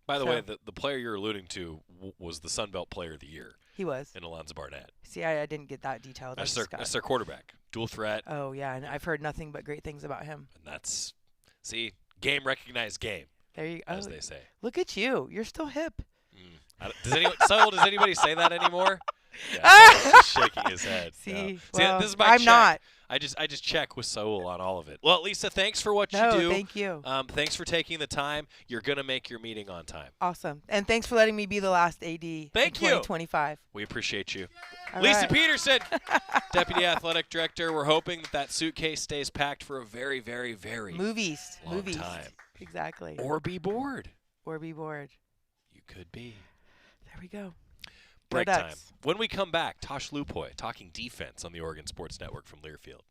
By the way, the player you're alluding to was the Sun Belt Player of the Year. He was. In Alonzo Barnett. See, I didn't get that detailed. That's their quarterback. Dual threat. Oh, yeah, and I've heard nothing but great things about him. And that's, see, game recognized game. There you go. As they say. Look at you. You're still hip. Does anybody say that anymore? Yeah, Saul's just shaking his head. See, well, this is my I'm check. not. I just check with Saul on all of it. Well, Lisa, thanks for what you do. Thank you. Thanks for taking the time. You're gonna make your meeting on time. Awesome, and thanks for letting me be the last AD. Thank you. 2025. We appreciate you. All Lisa right. Peterson, Deputy Athletic Director. We're hoping that suitcase stays packed for a very, very, very long time. Exactly. Or be bored. You could be. There we go. Break time. When we come back, Tosh Lupoi talking defense on the Oregon Sports Network from Learfield.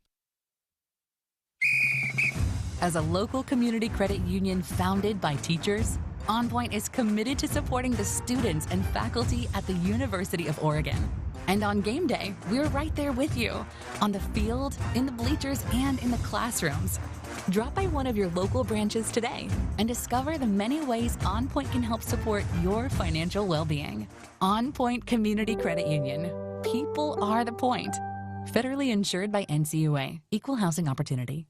As a local community credit union founded by teachers, OnPoint is committed to supporting the students and faculty at the University of Oregon. And on game day, we're right there with you, on the field, in the bleachers, and in the classrooms. Drop by one of your local branches today and discover the many ways OnPoint can help support your financial well-being. OnPoint Community Credit Union. People are the point. Federally insured by NCUA. Equal housing opportunity.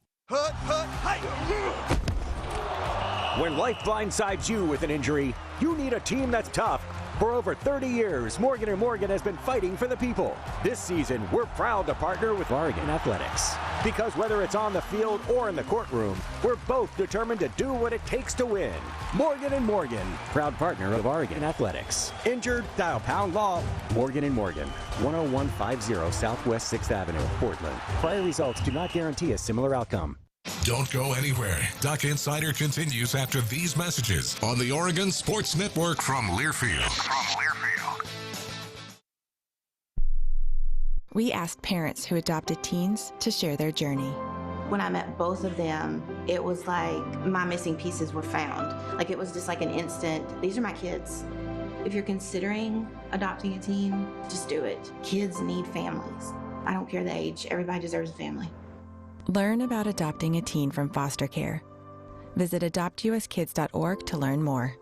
When life blindsides you with an injury, you need a team that's tough. For over 30 years, Morgan & Morgan has been fighting for the people. This season, we're proud to partner with Oregon Athletics. Because whether it's on the field or in the courtroom, we're both determined to do what it takes to win. Morgan & Morgan, proud partner of Oregon Athletics. Injured? Dial pound law. Morgan & Morgan, 10150 Southwest 6th Avenue, Portland. Prior results do not guarantee a similar outcome. Don't go anywhere. Duck Insider continues after these messages on the Oregon Sports Network from Learfield. We asked parents who adopted teens to share their journey. When I met both of them, it was like my missing pieces were found. Like, it was just like an instant, these are my kids. If you're considering adopting a teen, just do it. Kids need families. I don't care the age, everybody deserves a family. Learn about adopting a teen from foster care. Visit adoptuskids.org to learn more.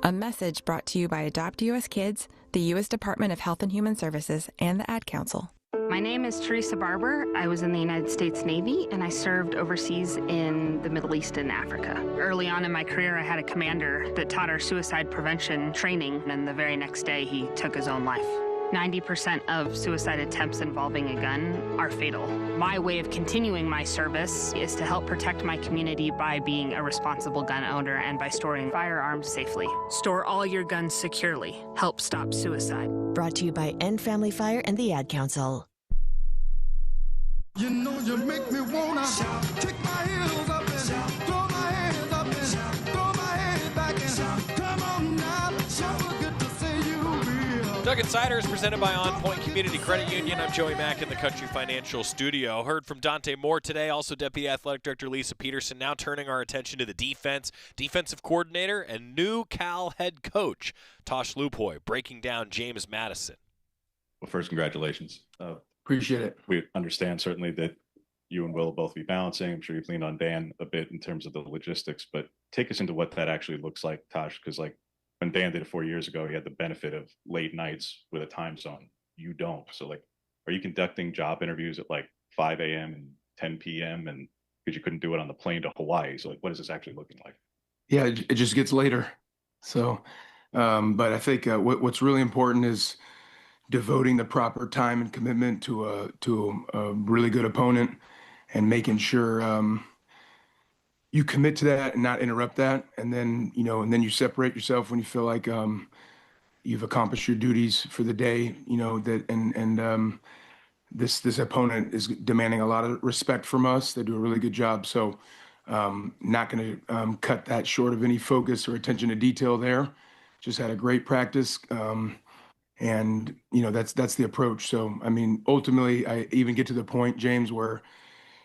A message brought to you by Adopt US Kids, the U.S. Department of Health and Human Services, and the Ad Council. My name is Teresa Barber. I was in the United States Navy, and I served overseas in the Middle East and Africa. Early on in my career, I had a commander that taught our suicide prevention training, and the very next day, he took his own life. 90% of suicide attempts involving a gun are fatal. My way of continuing my service is to help protect my community by being a responsible gun owner and by storing firearms safely. Store all your guns securely. Help stop suicide. Brought to you by End Family Fire and the Ad Council. You know you make me wanna kick my heels up and throw my hands up and throw my head back and come on now, so good to see you real. Doug Insider is presented by OnPoint Community Credit Union. I'm Joey Mack in the Country Financial Studio. Heard from Dante Moore today, also Deputy Athletic Director Lisa Peterson. Now turning our attention to the defense. Defensive coordinator and new Cal head coach Tosh Lupoi breaking down James Madison. Well, first, congratulations. Appreciate it. We understand certainly that you and Will will both be balancing. I'm sure you've leaned on Dan a bit in terms of the logistics, but take us into what that actually looks like, Tosh, because like when Dan did it 4 years ago, he had the benefit of late nights with a time zone. You don't. So like, are you conducting job interviews at like 5 a.m. and 10 p.m. and because you couldn't do it on the plane to Hawaii? So like, what is this actually looking like? Yeah, it just gets later. So, but I think what's really important is devoting the proper time and commitment to a really good opponent and making sure you commit to that and not interrupt that. And then, and then you separate yourself when you feel like you've accomplished your duties for the day, this opponent is demanding a lot of respect from us. They do a really good job. So not going to cut that short of any focus or attention to detail there. Just had a great practice. And that's the approach. So, I mean, ultimately, I even get to the point, James, where,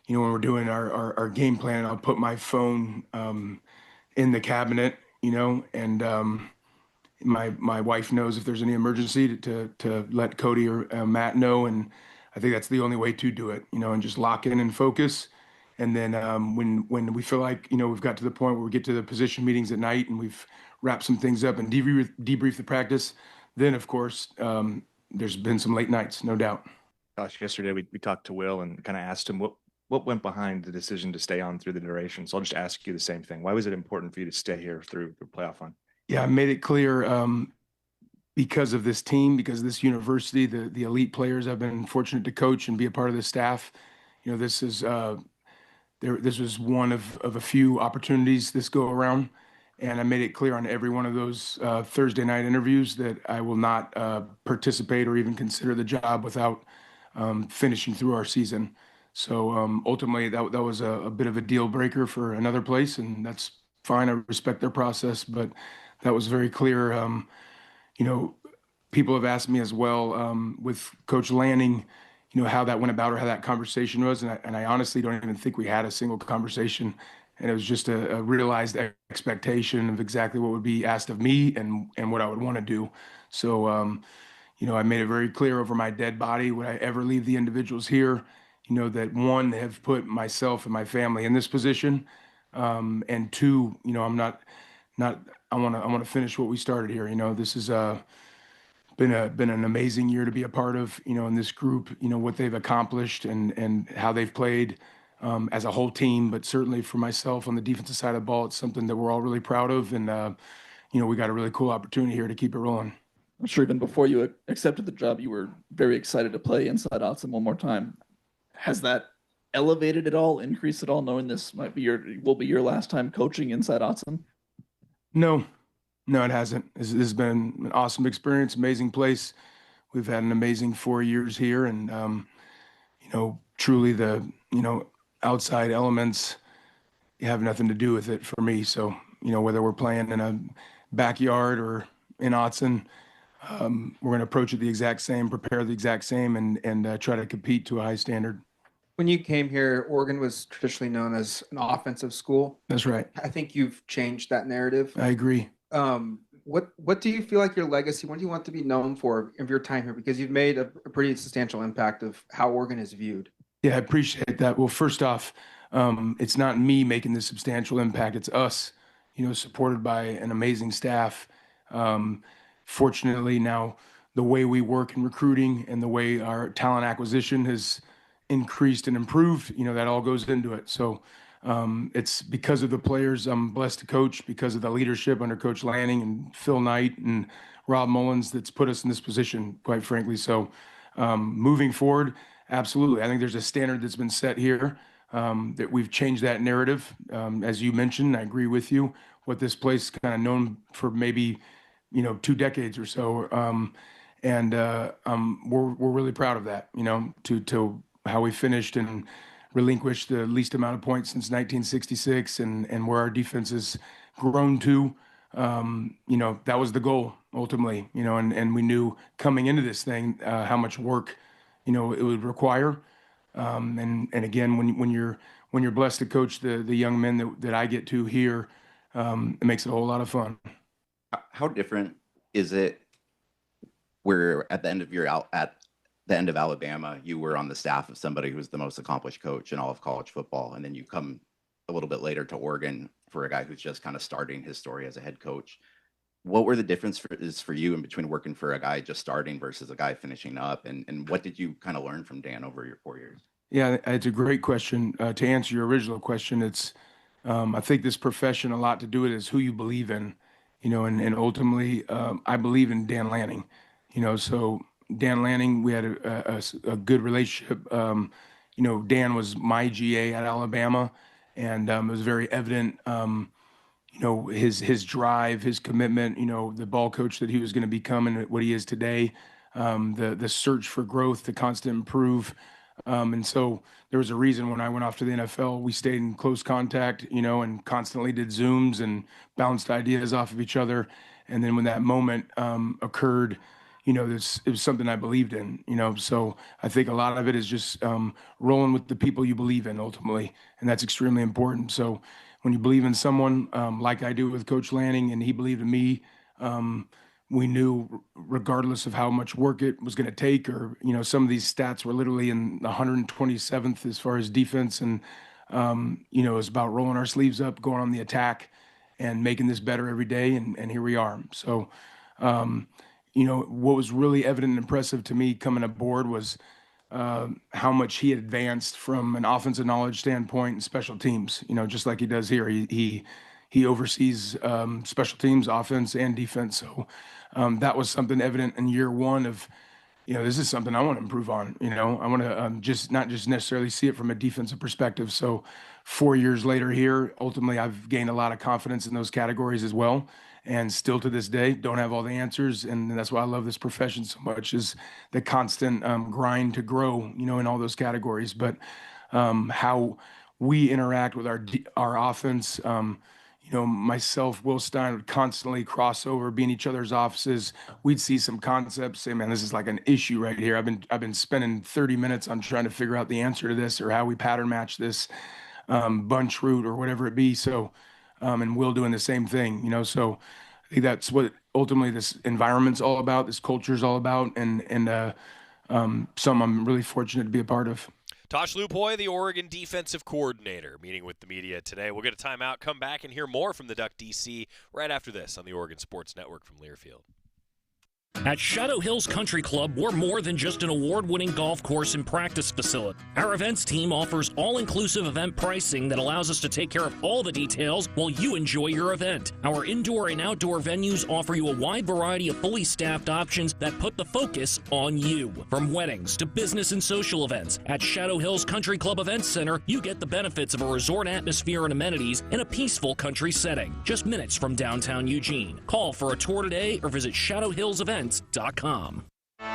when we're doing our game plan, I'll put my phone in the cabinet, and my wife knows if there's any emergency to let Cody or Matt know. And I think that's the only way to do it, and just lock in and focus. And then when we feel like, we've got to the point where we get to the position meetings at night and we've wrapped some things up and debrief the practice, then, of course, there's been some late nights, no doubt. Gosh, yesterday we talked to Will and kind of asked him what went behind the decision to stay on through the duration. So I'll just ask you the same thing. Why was it important for you to stay here through the playoff run? Yeah, I made it clear because of this team, because of this university, the elite players I've been fortunate to coach and be a part of the staff. This is this was one of a few opportunities this go around. And I made it clear on every one of those Thursday night interviews that I will not participate or even consider the job without finishing through our season. So ultimately, that was a bit of a deal breaker for another place, and that's fine. I respect their process, but that was very clear. People have asked me as well with Coach Lanning, how that went about or how that conversation was, and I honestly don't even think we had a single conversation. And it was just a realized expectation of exactly what would be asked of me and what I would want to do. So, I made it very clear over my dead body, would I ever leave the individuals here, that one, have put myself and my family in this position. And two, I'm not, I want to finish what we started here. This has been an amazing year to be a part of, in this group, what they've accomplished and how they've played. As a whole team, but certainly for myself on the defensive side of the ball, it's something that we're all really proud of. And, we got a really cool opportunity here to keep it rolling. I'm sure even before you accepted the job, you were very excited to play inside Autzen one more time. Has that elevated at all, increased at all, knowing this will be your last time coaching inside Autzen? No, it hasn't. This has been an awesome experience, amazing place. We've had an amazing 4 years here. And, truly the, outside elements have nothing to do with it for me. So, whether we're playing in a backyard or in Autzen, we're going to approach it the exact same, prepare the exact same, and try to compete to a high standard. When you came here, Oregon was traditionally known as an offensive school. That's right. I think you've changed that narrative. I agree. What do you feel like your legacy, what do you want to be known for of your time here? Because you've made a pretty substantial impact of how Oregon is viewed. Yeah, I appreciate that. Well, first off, it's not me making this substantial impact. It's us, supported by an amazing staff. Fortunately, now the way we work in recruiting and the way our talent acquisition has increased and improved, that all goes into it. So it's because of the players I'm blessed to coach, because of the leadership under Coach Lanning and Phil Knight and Rob Mullins that's put us in this position, quite frankly. So moving forward, absolutely. I think there's a standard that's been set here that we've changed that narrative. As you mentioned, I agree with you, what this place is kind of known for maybe, 2 decades or so. And we're really proud of that, to how we finished and relinquished the least amount of points since 1966 and where our defense has grown to. That was the goal ultimately, and we knew coming into this thing how much work, it would require. And again, when you're blessed to coach the young men that I get to here, it makes it a whole lot of fun. How different is it where at the end of Alabama, you were on the staff of somebody who's the most accomplished coach in all of college football, and then you come a little bit later to Oregon for a guy who's just kind of starting his story as a head coach? What were the differences for you in between working for a guy just starting versus a guy finishing up, and what did you kind of learn from Dan over your 4 years? Yeah, it's a great question. To answer your original question, it's I think this profession, a lot to do with it is who you believe in, and ultimately I believe in Dan Lanning, so Dan Lanning, we had a good relationship. Dan was my GA at Alabama, and it was very evident, his drive, his commitment, the ball coach that he was going to become and what he is today, the search for growth, to constant improve. And so there was a reason when I went off to the NFL, we stayed in close contact, and constantly did Zooms and bounced ideas off of each other. And then when that moment occurred, it was something I believed in, so I think a lot of it is just rolling with the people you believe in ultimately. And that's extremely important. So when you believe in someone like I do with Coach Lanning, and he believed in me, we knew regardless of how much work it was going to take, or, some of these stats were literally in the 127th as far as defense. And, it was about rolling our sleeves up, going on the attack and making this better every day. And here we are. So, what was really evident and impressive to me coming aboard was how much he had advanced from an offensive knowledge standpoint and special teams, just like he does here. He oversees special teams, offense and defense. So that was something evident in year one of, this is something I want to improve on. I want to not just necessarily see it from a defensive perspective. So 4 years later here, ultimately I've gained a lot of confidence in those categories as well. And still to this day, don't have all the answers. And that's why I love this profession so much, is the constant grind to grow, in all those categories. But how we interact with our offense, myself, Will Stein would constantly cross over, be in each other's offices. We'd see some concepts, say, man, this is like an issue right here. I've been spending 30 minutes on trying to figure out the answer to this, or how we pattern match this bunch route or whatever it be. So, and Will doing the same thing, so I think that's what ultimately this environment's all about, this culture's all about, and some I'm really fortunate to be a part of. Tosh Lupoi, the Oregon defensive coordinator, meeting with the media today. We'll get a timeout, come back, and hear more from the Duck DC right after this on the Oregon Sports Network from Learfield. At Shadow Hills Country Club, we're more than just an award-winning golf course and practice facility. Our events team offers all-inclusive event pricing that allows us to take care of all the details while you enjoy your event. Our indoor and outdoor venues offer you a wide variety of fully staffed options that put the focus on you. From weddings to business and social events, at Shadow Hills Country Club Events Center, you get the benefits of a resort atmosphere and amenities in a peaceful country setting, just minutes from downtown Eugene. Call for a tour today or visit shadowhillsevents.com.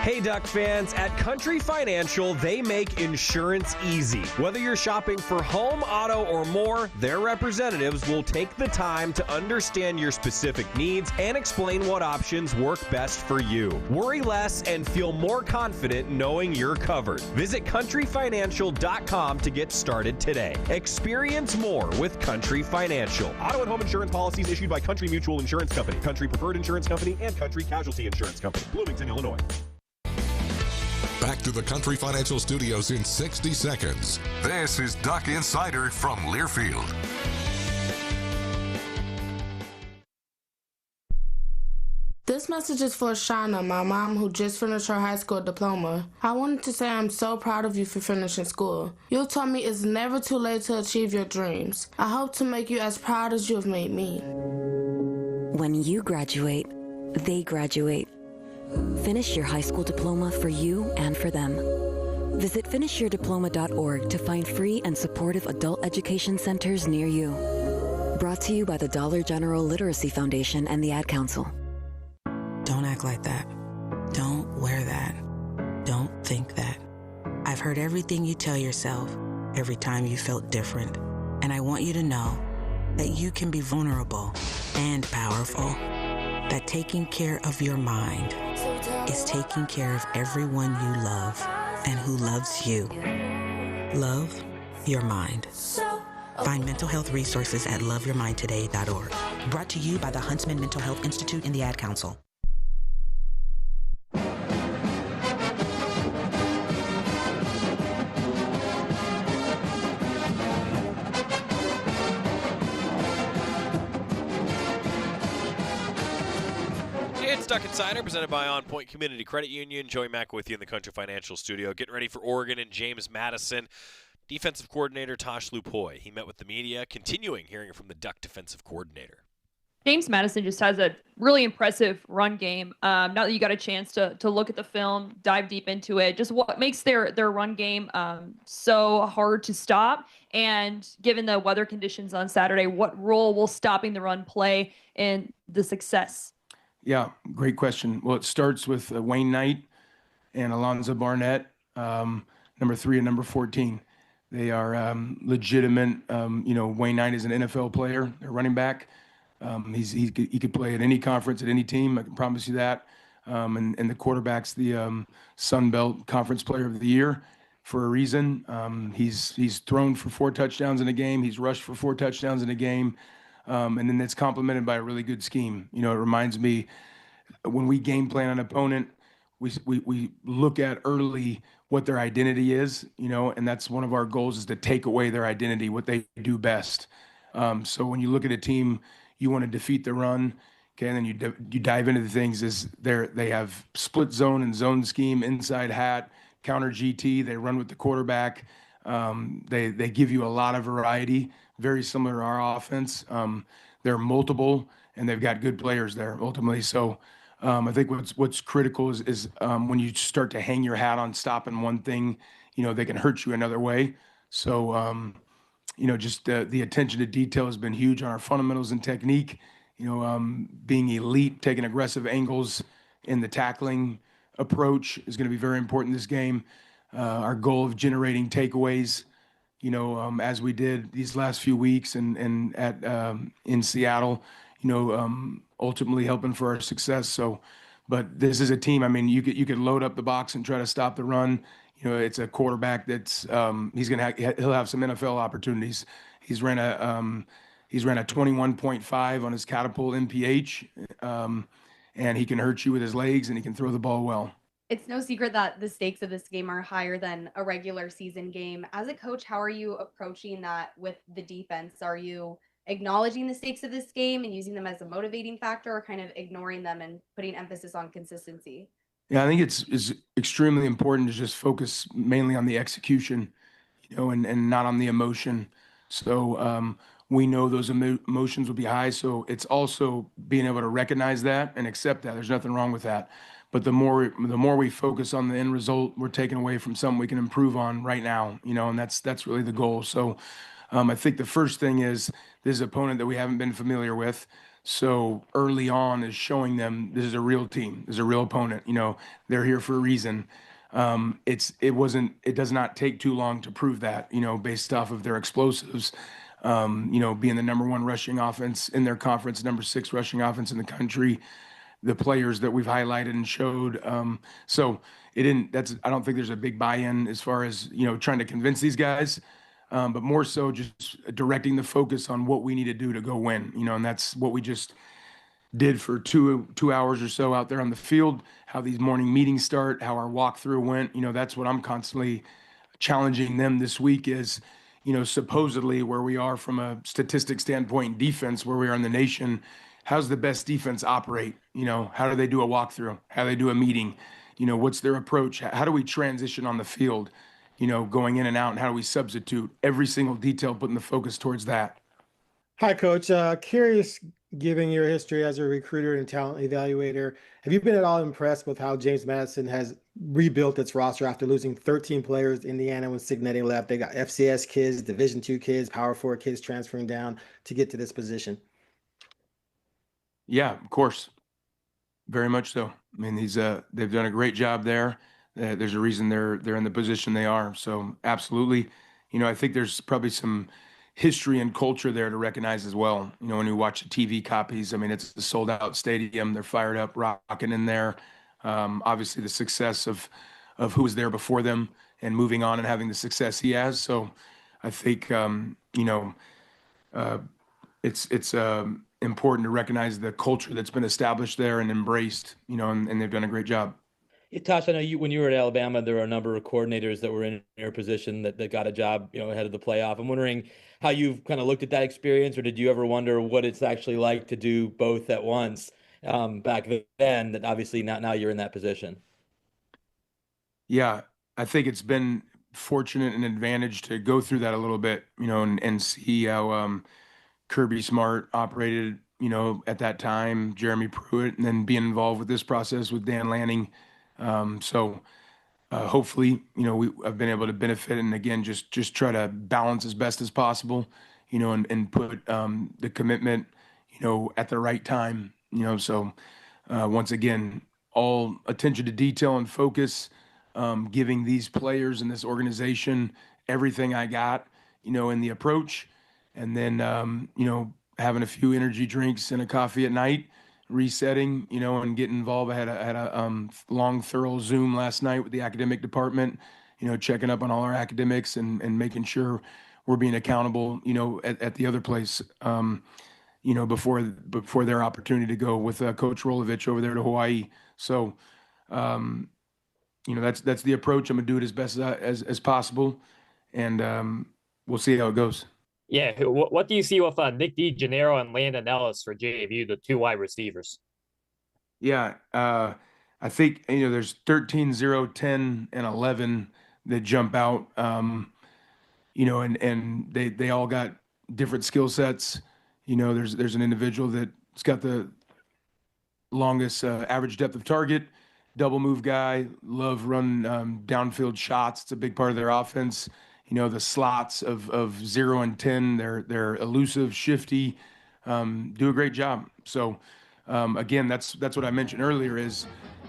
Hey Duck fans, at Country Financial, they make insurance easy. Whether you're shopping for home, auto, or more, their representatives will take the time to understand your specific needs and explain what options work best for you. Worry less and feel more confident knowing you're covered. Visit countryfinancial.com to get started today. Experience more with Country Financial. Auto and home insurance policies issued by Country Mutual Insurance Company, Country Preferred Insurance Company, and Country Casualty Insurance Company, Bloomington, Illinois. Back to the Country Financial Studios in 60 seconds. This is Duck Insider from Learfield. This message is for Shauna, my mom, who just finished her high school diploma. I wanted to say I'm so proud of you for finishing school. You told me it's never too late to achieve your dreams. I hope to make you as proud as you have made me. When you graduate, they graduate. Finish your high school diploma for you and for them. Visit finishyourdiploma.org to find free and supportive adult education centers near you. Brought to you by the Dollar General Literacy Foundation and the Ad Council. Don't act like that. Don't wear that. Don't think that. I I've heard everything you tell yourself every time you felt different. And I want you to know that you can be vulnerable and powerful. That taking care of your mind is taking care of everyone you love and who loves you. Love your mind. Find mental health resources at loveyourmindtoday.org. Brought to you by the Huntsman Mental Health Institute and the Ad Council. It's Duck Insider, presented by OnPoint Community Credit Union. Joey Mack with you in the Country Financial Studio. Getting ready for Oregon and James Madison. Defensive coordinator Tosh Lupoi. He met with the media, continuing hearing from the Duck defensive coordinator. James Madison just has a really impressive run game. Now that you got a chance to look at the film, dive deep into it, just what makes their run game so hard to stop? And given the weather conditions on Saturday, what role will stopping the run play in the success? Yeah, great question. Well, it starts with Wayne Knight and Alonzo Barnett, number 3 and number 14. They are legitimate. Wayne Knight is an NFL player, a running back. He could play at any conference, at any team. I can promise you that. And the quarterback's the Sun Belt Conference Player of the Year for a reason. He's thrown for 4 touchdowns in a game. He's rushed for 4 touchdowns in a game. And then it's complemented by a really good scheme. It reminds me when we game plan an opponent, we look at early what their identity is, and that's one of our goals is to take away their identity, what they do best. So when you look at a team, you want to defeat the run, okay, and then you dive into the things is they have split zone and zone scheme, inside hat, counter GT. They run with the quarterback. They give you a lot of variety, very similar to our offense. They're multiple, and they've got good players there ultimately. So I think what's critical is when you start to hang your hat on stopping one thing, they can hurt you another way. So, just the attention to detail has been huge on our fundamentals and technique, being elite, taking aggressive angles in the tackling approach is going to be very important in this game. Our goal of generating takeaways, as we did these last few weeks and in Seattle, ultimately helping for our success. So, but this is a team. I mean, you could load up the box and try to stop the run. It's a quarterback that's he'll have some NFL opportunities. He's ran a 21.5 on his catapult MPH, and he can hurt you with his legs and he can throw the ball well. It's no secret that the stakes of this game are higher than a regular season game. As a coach, how are you approaching that with the defense? Are you acknowledging the stakes of this game and using them as a motivating factor, or kind of ignoring them and putting emphasis on consistency? Yeah, I think it's extremely important to just focus mainly on the execution, and not on the emotion. So we know those emotions will be high. So it's also being able to recognize that and accept that. There's nothing wrong with that. But the more we focus on the end result, we're taking away from something we can improve on right now, and that's really the goal. So I think the first thing is this opponent that we haven't been familiar with. So early on is showing them this is a real team, this is a real opponent. They're here for a reason. It does not take too long to prove that, based off of their explosives, being the number 1 rushing offense in their conference, number 6 rushing offense in the country, the players that we've highlighted and showed. So I don't think there's a big buy-in as far as, trying to convince these guys. But more so just directing the focus on what we need to do to go win, and that's what we just did for two hours or so out there on the field, how these morning meetings start, how our walkthrough went. That's what I'm constantly challenging them this week is, supposedly where we are from a statistic standpoint, defense, where we are in the nation, how's the best defense operate? How do they do a walkthrough? How do they do a meeting? What's their approach? How do we transition on the field? Going in and out, and how do we substitute? Every single detail, putting the focus towards that. Hi, Coach. Curious, given your history as a recruiter and talent evaluator, have you been at all impressed with how James Madison has rebuilt its roster after losing 13 players? Indiana when Signetti left, they got FCS kids, Division II kids, Power 4 kids transferring down to get to this position. Yeah, of course. Very much so. I mean, they've done a great job there. There's a reason they're in the position they are. So absolutely, I think there's probably some history and culture there to recognize as well. When you watch the TV copies, I mean, it's a sold out stadium. They're fired up, rocking in there. Obviously, the success of who was there before them and moving on and having the success he has. So I think, it's important to recognize the culture that's been established there and embraced, and they've done a great job. Tosh, I know when you were at Alabama, there were a number of coordinators that were in your position that got a job, ahead of the playoff. I'm wondering how you've kind of looked at that experience, or did you ever wonder what it's actually like to do both at once back then? That obviously now you're in that position. Yeah, I think it's been fortunate and advantage to go through that a little bit, and see how Kirby Smart operated, at that time, Jeremy Pruitt, and then being involved with this process with Dan Lanning. So hopefully, I've been able to benefit, and again, just try to balance as best as possible, and put the commitment, at the right time, So once again, all attention to detail and focus, giving these players and this organization everything I got, in the approach, and then having a few energy drinks and a coffee at night, resetting, and getting involved. I had a long, thorough Zoom last night with the academic department, checking up on all our academics and making sure we're being accountable, at the other place, before their opportunity to go with Coach Rolovich over there to Hawaii. So, that's the approach. I'm gonna do it as best as possible, and we'll see how it goes. Yeah, what do you see with Nick DeGennaro and Landon Ellis for JV, the two wide receivers? Yeah, I think there's 13, 0, 10, and 11 that jump out. And they all got different skill sets. There's an individual that's got the longest average depth of target, double move guy, love run downfield shots. It's a big part of their offense. The slots of 0 and 10, they're elusive, shifty, do a great job. So again, that's what I mentioned earlier is,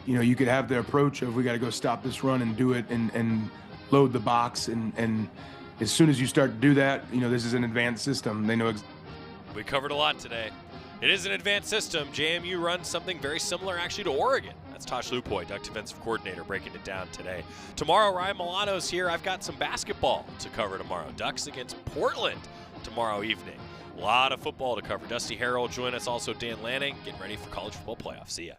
you could have the approach of we got to go stop this run and do it and load the box. And as soon as you start to do that, this is an advanced system. They know. We covered a lot today. It is an advanced system. JMU runs something very similar actually to Oregon. That's Tosh Lupoi, Duck Defensive Coordinator, breaking it down today. Tomorrow, Ryan Milano's here. I've got some basketball to cover tomorrow. Ducks against Portland tomorrow evening. A lot of football to cover. Dusty Harrell will join us, also Dan Lanning, getting ready for college football playoffs. See ya.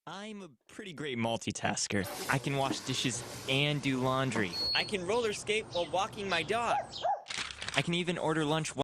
I'm a pretty great multitasker. I can wash dishes and do laundry. I can roller skate while walking my dog. I can even order lunch